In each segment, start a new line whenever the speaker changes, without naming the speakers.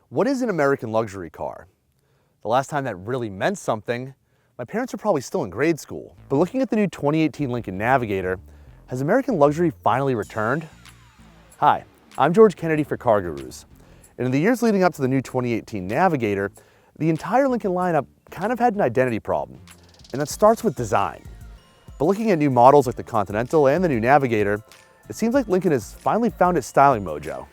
What is an American luxury car? The last time that really meant something, my parents were probably still in grade school. But looking at the new 2018 Lincoln Navigator, has American luxury finally returned? Hi, I'm George Kennedy for CarGurus. And in the years leading up to the new 2018 Navigator, the entire Lincoln lineup kind of had an identity problem, and that starts with design. But looking at new models like the Continental and the new Navigator, it seems like Lincoln has finally found its styling mojo.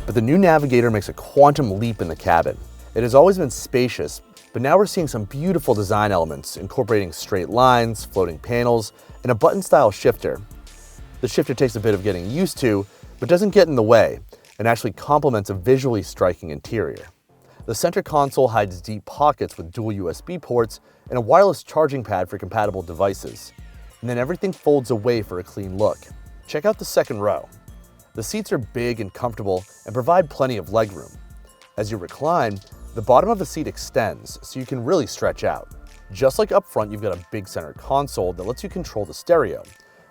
But the new Navigator makes a quantum leap in the cabin. It has always been spacious, but now we're seeing some beautiful design elements incorporating straight lines, floating panels, and a button-style shifter. The shifter takes a bit of getting used to, but doesn't get in the way, and actually complements a visually striking interior. The center console hides deep pockets with dual USB ports and a wireless charging pad for compatible devices. And then everything folds away for a clean look. Check out the second row. The seats are big and comfortable and provide plenty of legroom. As you recline, the bottom of the seat extends so you can really stretch out. Just like up front, you've got a big center console that lets you control the stereo,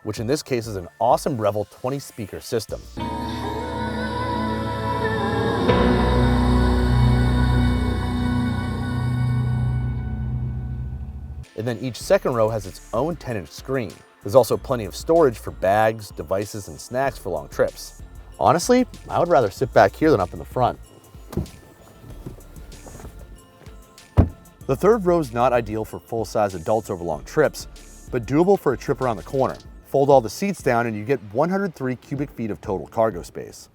which in this case is an awesome Revel 20-speaker system. And then each second row has its own 10-inch screen. There's also plenty of storage for bags, devices, and snacks for long trips. Honestly, I would rather sit back here than up in the front. The third row is not ideal for full-size adults over long trips, but doable for a trip around the corner. Fold all the seats down and you get 103 cubic feet of total cargo space.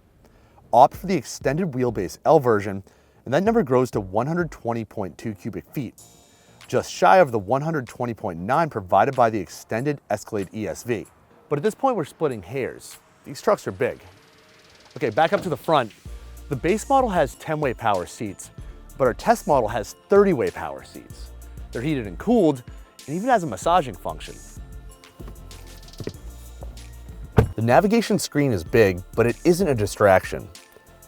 Opt for the extended wheelbase L version, and that number grows to 120.2 cubic feet. Just shy of the 120.9 provided by the extended Escalade ESV. But at this point, we're splitting hairs. These trucks are big. Okay, back up to the front. The base model has 10-way power seats, but our test model has 30-way power seats. They're heated and cooled, and even has a massaging function. The navigation screen is big, but it isn't a distraction.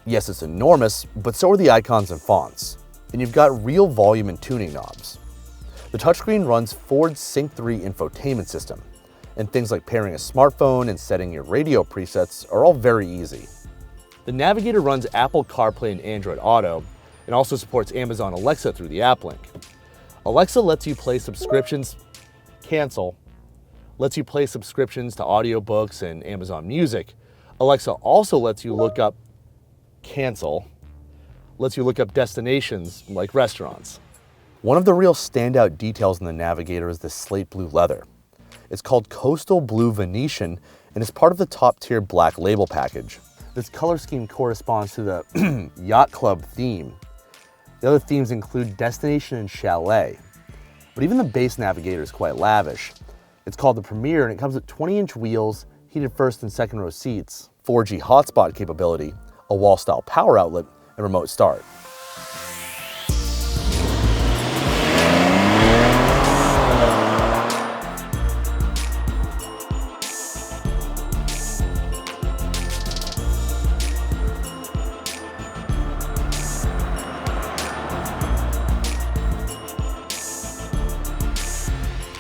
Yes, it's enormous, but so are the icons and fonts. And you've got real volume and tuning knobs. The touchscreen runs Ford's Sync 3 infotainment system, and things like pairing a smartphone and setting your radio presets are all very easy. The Navigator runs Apple CarPlay and Android Auto, and also supports Amazon Alexa through the app link. Alexa lets you play subscriptions, lets you play subscriptions to audiobooks and Amazon Music. Alexa also lets you look up lets you look up destinations like restaurants. One of the real standout details in the Navigator is the slate blue leather. It's called Coastal Blue Venetian and is part of the top-tier black label package. This color scheme corresponds to the Yacht Club theme. The other themes include Destination and Chalet. But even the base Navigator is quite lavish. It's called the Premier and it comes with 20-inch wheels, heated first and second row seats, 4G hotspot capability, a wall-style power outlet, and remote start.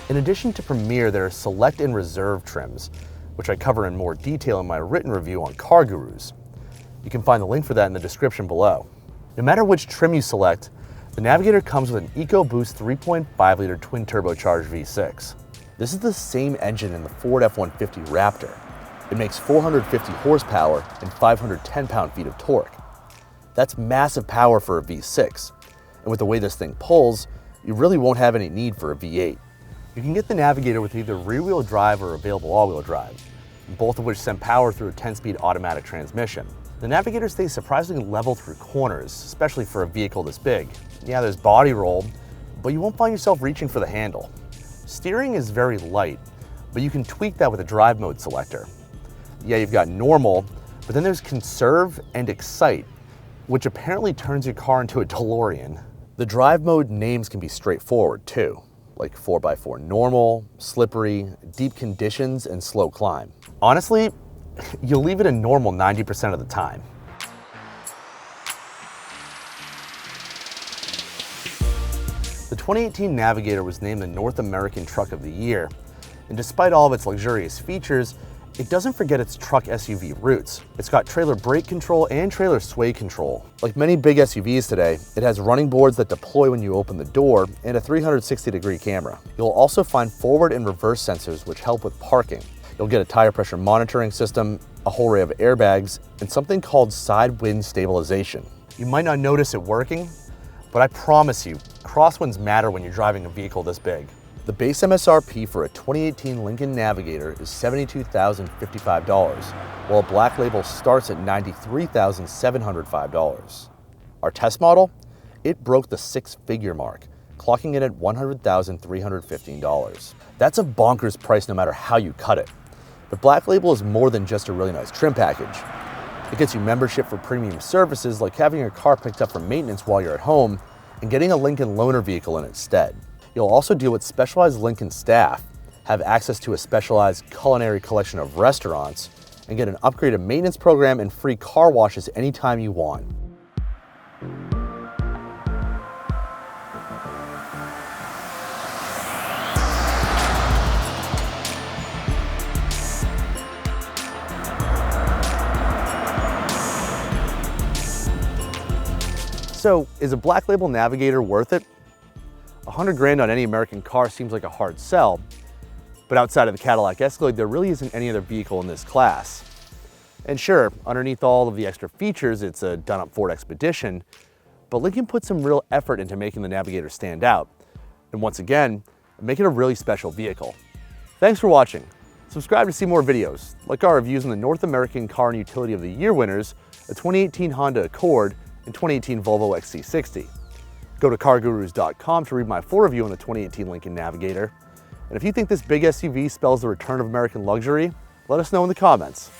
In addition to Premier, there are Select and Reserve trims, which I cover in more detail in my written review on CarGurus. You can find the link for that in the description below. No matter which trim you select, the Navigator comes with an EcoBoost 3.5-liter twin-turbocharged V6. This is the same engine in the Ford F-150 Raptor. It makes 450 horsepower and 510 pound-feet of torque. That's massive power for a V6, and with the way this thing pulls, you really won't have any need for a V8. You can get the Navigator with either rear-wheel drive or available all-wheel drive, both of which send power through a 10-speed automatic transmission. The Navigator stays surprisingly level through corners, especially for a vehicle this big. Yeah, there's body roll, but you won't find yourself reaching for the handle. Steering is very light, but you can tweak that with a drive mode selector. Yeah, you've got normal, but then there's conserve and excite, which apparently turns your car into a DeLorean. The drive mode names can be straightforward too, like 4x4 normal, slippery, deep conditions, and slow climb. Honestly, you'll leave it in normal 90% of the time. The 2018 Navigator was named the North American Truck of the Year, and despite all of its luxurious features, it doesn't forget its truck SUV roots. It's got trailer brake control and trailer sway control. Like many big SUVs today, it has running boards that deploy when you open the door and a 360-degree camera. You'll also find forward and reverse sensors which help with parking. You'll get a tire pressure monitoring system, a whole array of airbags, and something called side wind stabilization. You might not notice it working, but I promise you, crosswinds matter when you're driving a vehicle this big. The base MSRP for a 2018 Lincoln Navigator is $72,055, while a black label starts at $93,705. Our test model? It broke the six-figure mark, clocking in at $100,315. That's a bonkers price no matter how you cut it. The black label is more than just a really nice trim package. It gets you membership for premium services like having your car picked up for maintenance while you're at home and getting a Lincoln loaner vehicle in its stead. You'll also deal with specialized Lincoln staff, have access to a specialized culinary collection of restaurants, and get an upgraded maintenance program and free car washes anytime you want. So, is a black label Navigator worth it? 100 grand on any American car seems like a hard sell, but outside of the Cadillac Escalade, there really isn't any other vehicle in this class. And sure, underneath all of the extra features, it's a done-up Ford Expedition, but Lincoln put some real effort into making the Navigator stand out, and once again, make it a really special vehicle. Thanks for watching. Subscribe to see more videos, like our reviews on the North American Car and Utility of the Year winners, a 2018 Honda Accord and 2018 Volvo XC60. Go to CarGurus.com to read my full review on the 2018 Lincoln Navigator. And if you think this big SUV spells the return of American luxury, let us know in the comments.